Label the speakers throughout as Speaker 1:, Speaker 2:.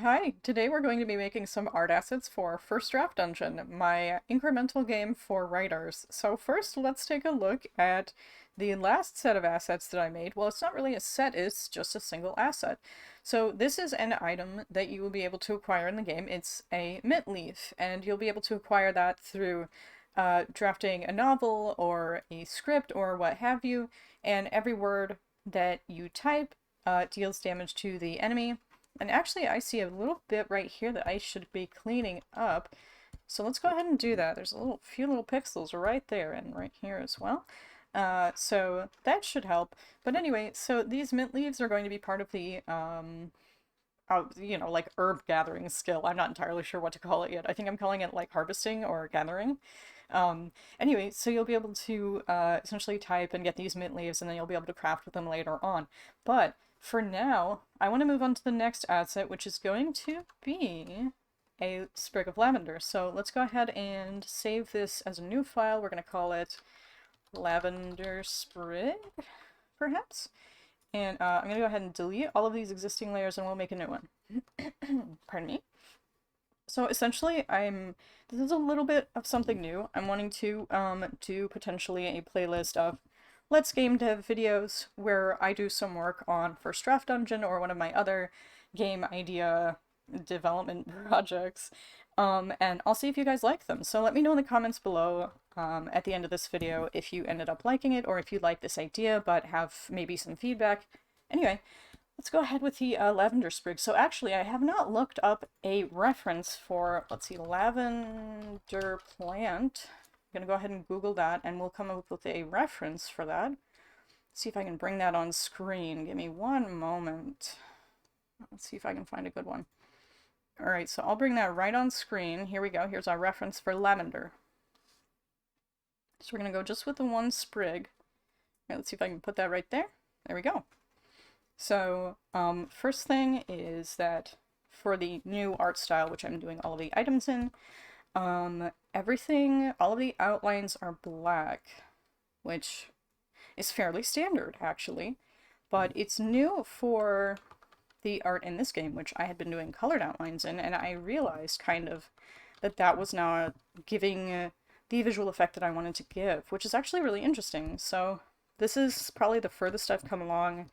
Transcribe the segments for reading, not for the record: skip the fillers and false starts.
Speaker 1: Hi, today we're going to be making some art assets for First Draft Dungeon, my incremental game for writers. So first, let's take a look at the last set of assets that I made. Well, it's not really a set, it's just a single asset. So this is an item that you will be able to acquire in the game. It's a mint leaf, and you'll be able to acquire that through drafting a novel or a script or what have you, and every word that you type deals damage to the enemy. And actually, I see a little bit right here that I should be cleaning up. So let's go ahead and do that. There's a few little pixels right there and right here as well. So that should help. But anyway, so these mint leaves are going to be part of the, like herb gathering skill. I'm not entirely sure what to call it yet. I think I'm calling it like harvesting or gathering. Anyway, so you'll be able to essentially type and get these mint leaves, and then you'll be able to craft with them later on. But for now, I want to move on to the next asset, which is going to be a sprig of lavender. So let's go ahead and save this as a new file. We're going to call it lavender sprig, perhaps. And I'm going to go ahead and delete all of these existing layers and we'll make a new one. Pardon me. So essentially, this is a little bit of something new. I'm wanting to do potentially a playlist of Let's Gamedev videos where I do some work on First Draft Dungeon or one of my other game idea development projects. And I'll see if you guys like them. So let me know in the comments below at the end of this video if you ended up liking it or if you like this idea but have maybe some feedback. Anyway, let's go ahead with the lavender sprig. So actually, I have not looked up a reference for, let's see, lavender plant. I'm going to go ahead and Google that, and we'll come up with a reference for that. See if I can bring that on screen. Give me one moment. Let's see if I can find a good one. Alright, so I'll bring that right on screen. Here we go. Here's our reference for lavender. So we're going to go just with the one sprig. Right, let's see if I can put that right there. There we go. So, first thing is that for the new art style, which I'm doing all of the items in, everything, all of the outlines are black, which is fairly standard, actually, but it's new for the art in this game, which I had been doing colored outlines in, and I realized kind of that that was now giving the visual effect that I wanted to give, which is actually really interesting. So this is probably the furthest I've come along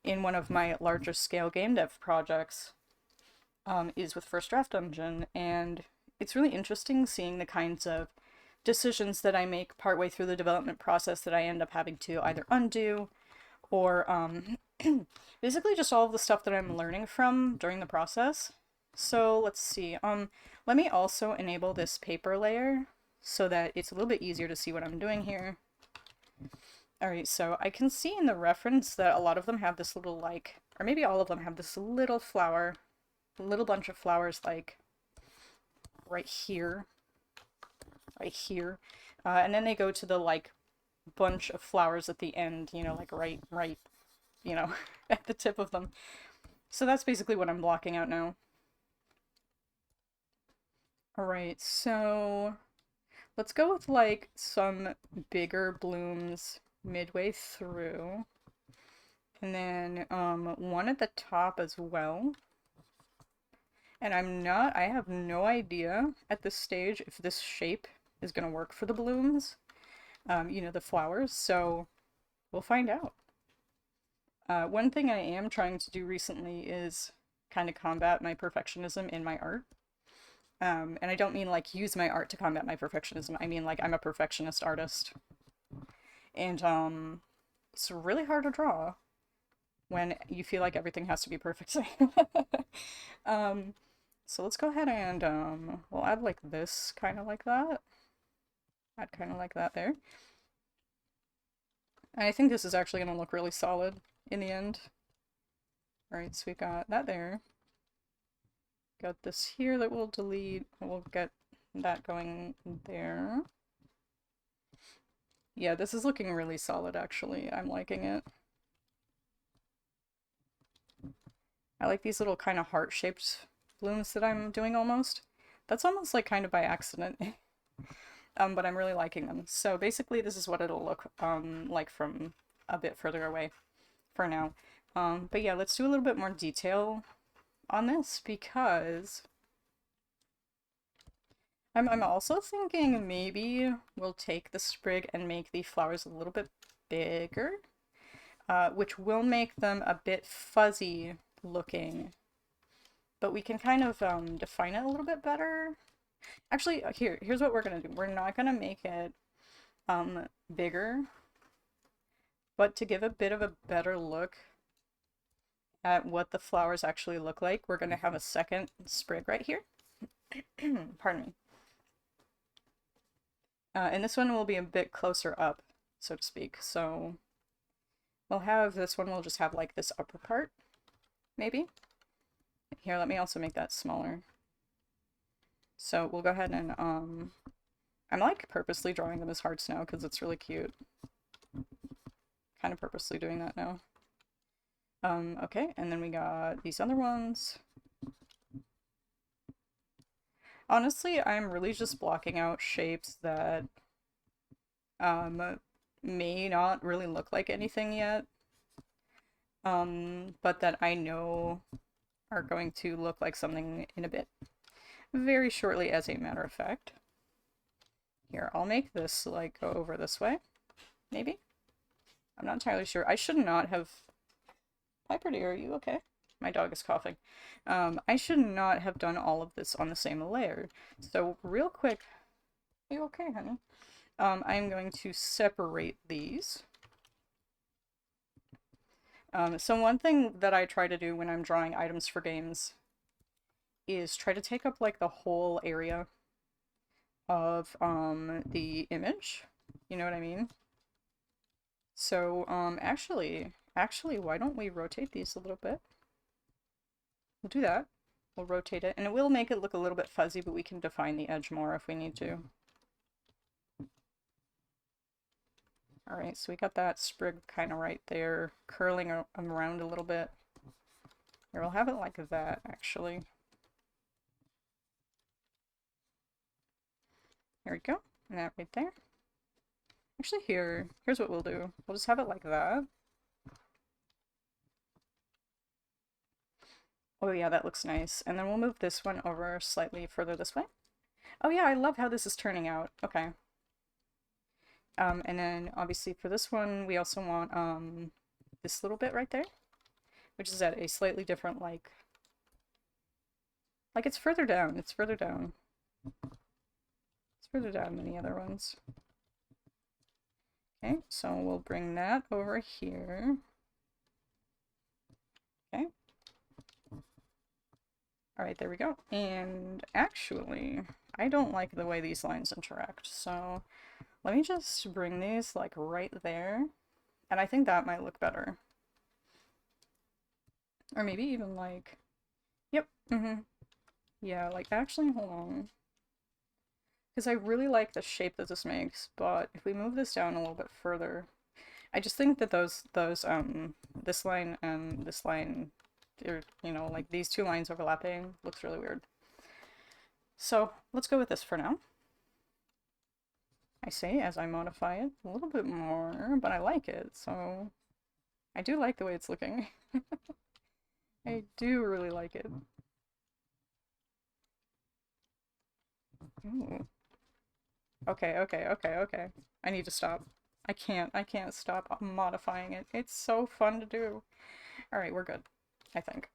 Speaker 1: in one of my larger scale game dev projects, is with First Draft Dungeon, and it's really interesting seeing the kinds of decisions that I make partway through the development process that I end up having to either undo or basically just all of the stuff that I'm learning from during the process. So let's see, let me also enable this paper layer so that it's a little bit easier to see what I'm doing here. Alright, so I can see in the reference that a lot of them have this little, like, or maybe all of them have this little flower, a little bunch of flowers, like, right here, and then they go to the, like, bunch of flowers at the end, you know, like, right, you know, at the tip of them. So that's basically what I'm blocking out now. Alright, so let's go with, like, some bigger blooms midway through, and then one at the top as well. And I have no idea at this stage if this shape is going to work for the blooms, you know, the flowers, so we'll find out. One thing I am trying to do recently is kind of combat my perfectionism in my art. And I don't mean like use my art to combat my perfectionism, I mean like I'm a perfectionist artist. And it's really hard to draw when you feel like everything has to be perfect. So let's go ahead and we'll add like this, kind of like that. Add kind of like that there. And I think this is actually going to look really solid in the end. Alright, so we've got that there. Got this here that we'll delete. We'll get that going there. Yeah, this is looking really solid, actually. I'm liking it. I like these little kind of heart-shaped blooms that I'm doing almost. That's almost like kind of by accident. But I'm really liking them. So basically this is what it'll look like from a bit further away for now. But yeah, let's do a little bit more detail on this because I'm also thinking maybe we'll take the sprig and make the flowers a little bit bigger, which will make them a bit fuzzy looking, but we can kind of define it a little bit better. Actually, here's what we're gonna do. We're not gonna make it bigger, but to give a bit of a better look at what the flowers actually look like, we're gonna have a second sprig right here. Pardon me. And this one will be a bit closer up, so to speak. So we'll have this one, we'll just have like this upper part, maybe. Here, let me also make that smaller. So we'll go ahead and, I'm like purposely drawing them as hearts now because it's really cute. Kind of purposely doing that now. Okay, and then we got these other ones. Honestly, I'm really just blocking out shapes that may not really look like anything yet, but that I know are going to look like something in a bit. Very shortly, as a matter of fact. Here, I'll make this like go over this way, maybe? I'm not entirely sure. I should not have... Piper dear, are you okay? My dog is coughing. I should not have done all of this on the same layer. So real quick, are you okay, honey? I'm going to separate these. So one thing that I try to do when I'm drawing items for games is try to take up like the whole area of the image. You know what I mean? So actually, why don't we rotate these a little bit? We'll do that. We'll rotate it, and it will make it look a little bit fuzzy, but we can define the edge more if we need to. Alright, so we got that sprig kind of right there, curling around a little bit. Here, we'll have it like that, actually. There we go, and that right there. Actually, here's what we'll do. We'll just have it like that. Oh yeah, that looks nice. And then we'll move this one over slightly further this way. Oh yeah, I love how this is turning out. Okay. And then obviously for this one, we also want this little bit right there, which is at a slightly different like it's further down. It's further down. It's further down than the other ones. Okay, so we'll bring that over here. Okay. Alright, there we go. And actually, I don't like the way these lines interact, so let me just bring these like right there, and I think that might look better. Or maybe even like, yep, yeah, like actually, hold on. Because I really like the shape that this makes, but if we move this down a little bit further, I just think that this line and this line, or, you know, like these two lines overlapping looks really weird. So let's go with this for now. I say as I modify it a little bit more, but I like it, so I do like the way it's looking. I do really like it. Ooh. Okay, okay. I need to stop. I can't stop modifying it. It's so fun to do. Alright, we're good, I think.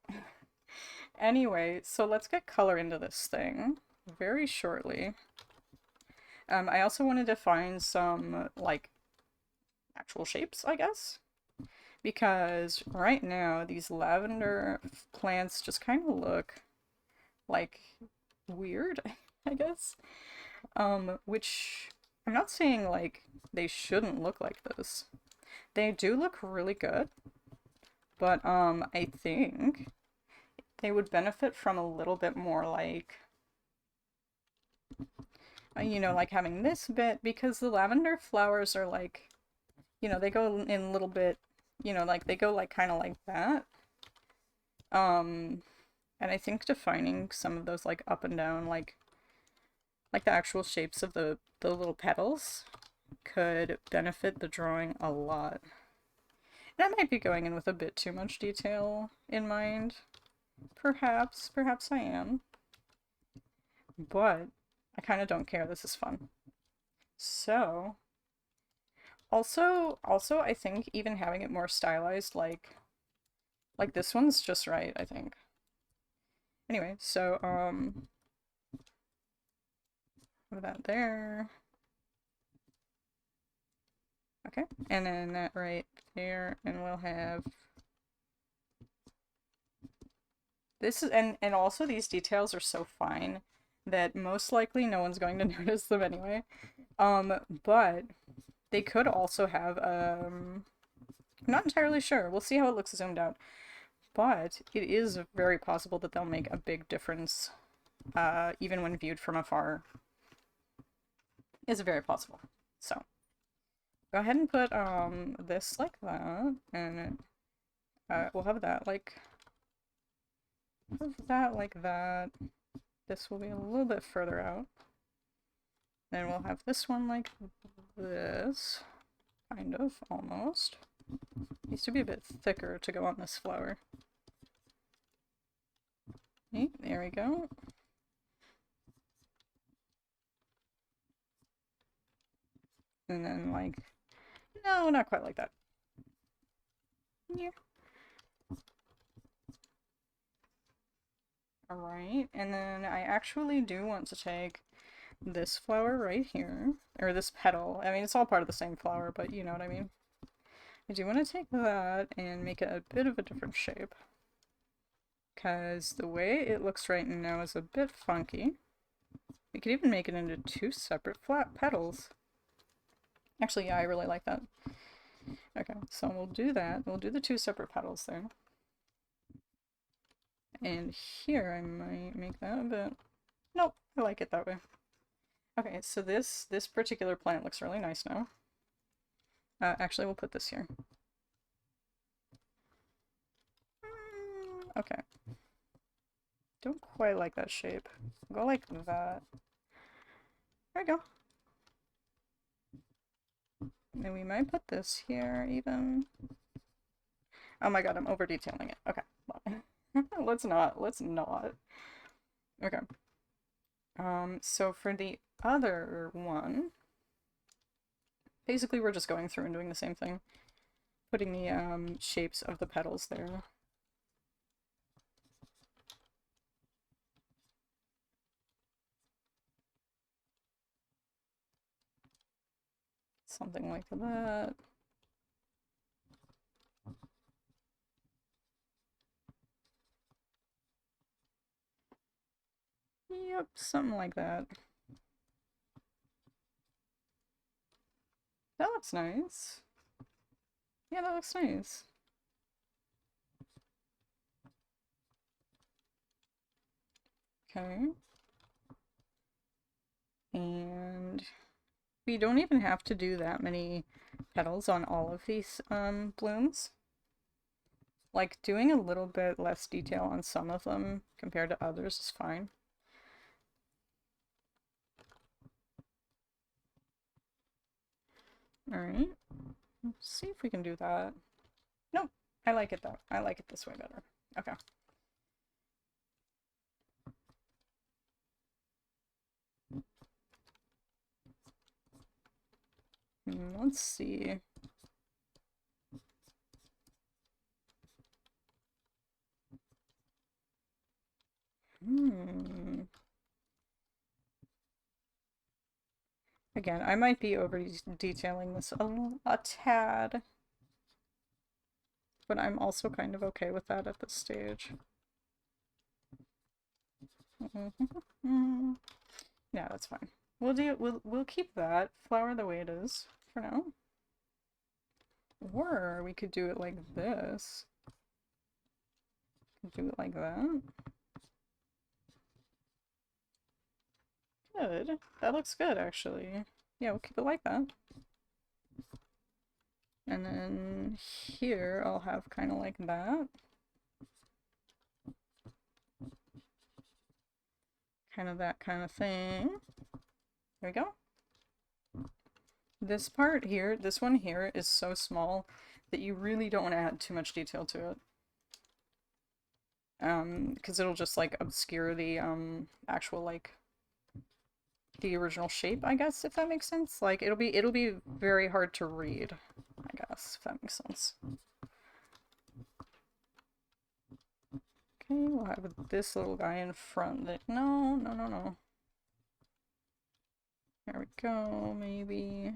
Speaker 1: Anyway, so let's get color into this thing very shortly. I also want to define some, like, actual shapes, I guess. Because right now, these lavender plants just kind of look like weird, I guess. Which I'm not saying like they shouldn't look like this. They do look really good, but I think they would benefit from a little bit more like, you know, like having this bit, because the lavender flowers are like, you know, they go in a little bit, you know, like they go like kind of like that. And I think defining some of those like up and down, like the actual shapes of the little petals could benefit the drawing a lot. And I might be going in with a bit too much detail in mind. Perhaps I am. But I kind of don't care. This is fun. So, also I think even having it more stylized, like this one's just right, I think. Anyway, so put that there. Okay, and then that right there, and we'll have this is and also these details are so fine that most likely no one's going to notice them anyway. But they could also have I'm not entirely sure. We'll see how it looks zoomed out. But it is very possible that they'll make a big difference, even when viewed from afar. Is very possible. So go ahead and put this like that, and we'll have that like that. This will be a little bit further out. Then we'll have this one like this, kind of, almost. Needs to be a bit thicker to go on this flower. Okay, there we go. And then like, no, not quite like that. Yeah. Alright, and then I actually do want to take this flower right here, or this petal. I mean, it's all part of the same flower, but you know what I mean. I do want to take that and make it a bit of a different shape, because the way it looks right now is a bit funky. We could even make it into two separate flat petals. Actually, yeah, I really like that. Okay, so we'll do that. We'll do the two separate petals there. And here I might make that a bit... Nope, I like it that way. Okay, so this particular plant looks really nice now. Actually, we'll put this here. Okay. Don't quite like that shape. Go like that. There we go. And we might put this here, even. Oh my god, I'm over detailing it. Okay. Let's not. Okay. So for the other one, basically we're just going through and doing the same thing. Putting the shapes of the petals there. Something like that. Yep, something like that. That looks nice. Yeah, that looks nice. Okay. And we don't even have to do that many petals on all of these blooms. Like, doing a little bit less detail on some of them compared to others is fine. Alright. Let's see if we can do that. Nope. I like it though. I like it this way better. Okay. Let's see. Again, I might be over detailing this a tad, but I'm also kind of okay with that at this stage. Yeah, that's fine. We'll keep that flower the way it is for now. Or we could do it like this. Do it like that. Good. That looks good, actually. Yeah, we'll keep it like that. And then here I'll have kind of like that. Kind of that kind of thing. There we go. This part here, this one here is so small that you really don't want to add too much detail to it. because it'll just like obscure the actual like the original shape, I guess, if that makes sense. Like it'll be very hard to read, I guess, if that makes sense. Okay, we'll have this little guy in front that no, no, no, no. There we go, maybe.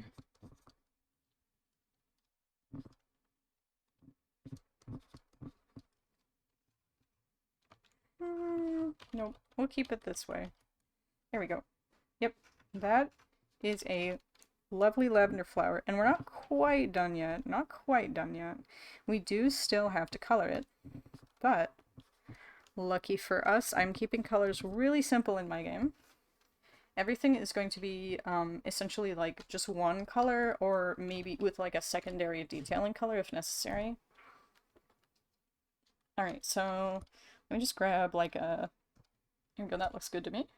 Speaker 1: Nope, we'll keep it this way. There we go. Yep, that is a lovely lavender flower, and we're not quite done yet. Not quite done yet. We do still have to color it, but lucky for us, I'm keeping colors really simple in my game. Everything is going to be essentially like just one color, or maybe with like a secondary detailing color if necessary. Alright, so let me just grab like a... Here we go, that looks good to me.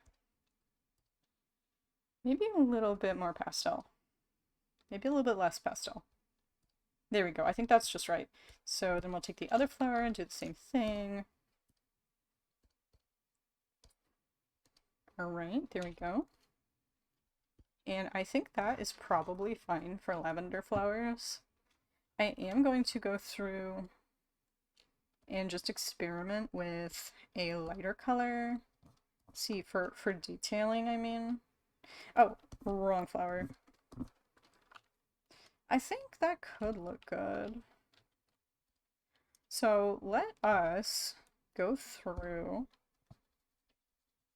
Speaker 1: Maybe a little bit more pastel. Maybe a little bit less pastel. There we go, I think that's just right. So then we'll take the other flower and do the same thing. Alright, there we go. And I think that is probably fine for lavender flowers. I am going to go through and just experiment with a lighter color. See, for detailing, I mean. Oh, wrong flower. I think that could look good. So let us go through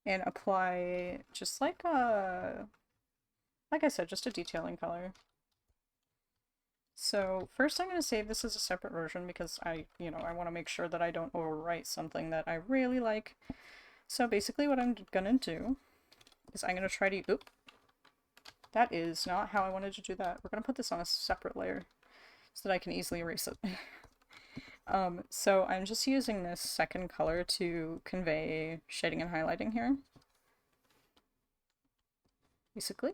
Speaker 1: and apply just like I said, just a detailing color. So first I'm going to save this as a separate version because I want to make sure that I don't overwrite something that I really like. So basically what I'm going to do is I'm going to try to... Oop. That is not how I wanted to do that. We're going to put this on a separate layer so that I can easily erase it. So I'm just using this second color to convey shading and highlighting here. Basically.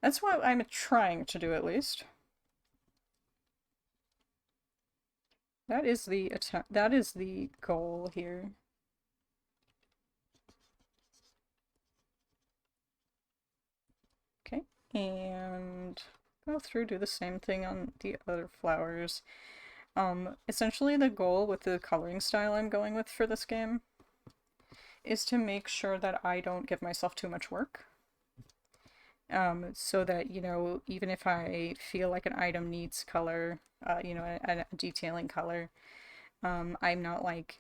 Speaker 1: That's what I'm trying to do, at least. That is the goal here. Okay, and go through, do the same thing on the other flowers. Essentially the goal with the coloring style I'm going with for this game is to make sure that I don't give myself too much work. So that, even if I feel like an item needs color, a detailing color, I'm not like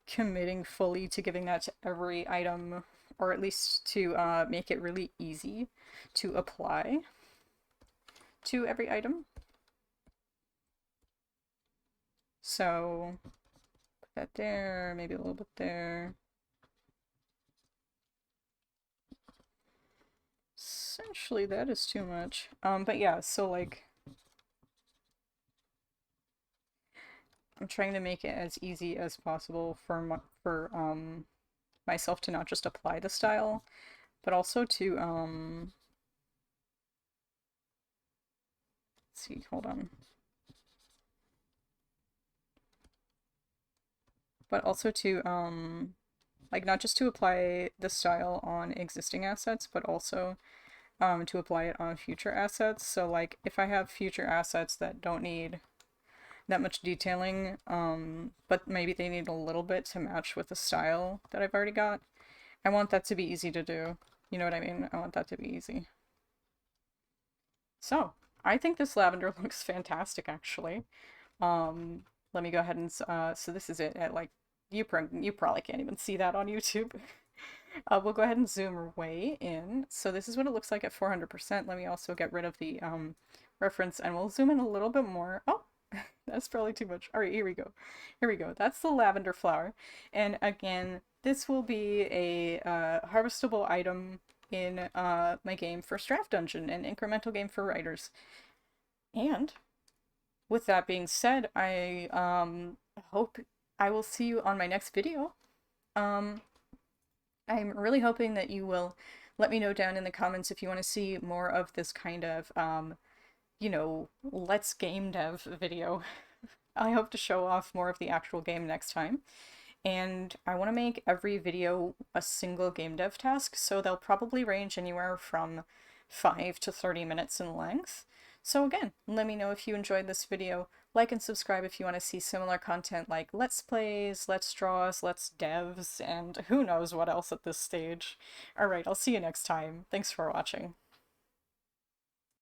Speaker 1: committing fully to giving that to every item, or at least to make it really easy to apply to every item. So put that there, maybe a little bit there. Essentially that is too much. But yeah, so like I'm trying to make it as easy as possible for myself to not just apply the style, but also to let's see, hold on. But also to like not just to apply the style on existing assets, but also to apply it on future assets. So like if I have future assets that don't need that much detailing, but maybe they need a little bit to match with the style that I've already got, I want that to be easy to do. You know what I mean? I want that to be easy. So, I think this lavender looks fantastic, actually. Let me go ahead and, so this is it at like, you probably can't even see that on YouTube. We'll go ahead and zoom way in. So this is what it looks like at 400%. Let me also get rid of the reference and we'll zoom in a little bit more. Oh, that's probably too much. All right, here we go. Here we go. That's the lavender flower. And again, this will be a harvestable item in my game First Draft Dungeon, an incremental game for writers. And with that being said, I hope I will see you on my next video. I'm really hoping that you will let me know down in the comments if you want to see more of this kind of, let's game dev video. I hope to show off more of the actual game next time. And I want to make every video a single game dev task, so they'll probably range anywhere from 5 to 30 minutes in length. So again, let me know if you enjoyed this video. Like and subscribe if you want to see similar content like Let's Plays, Let's Draws, Let's Devs, and who knows what else at this stage. Alright, I'll see you next time. Thanks for watching.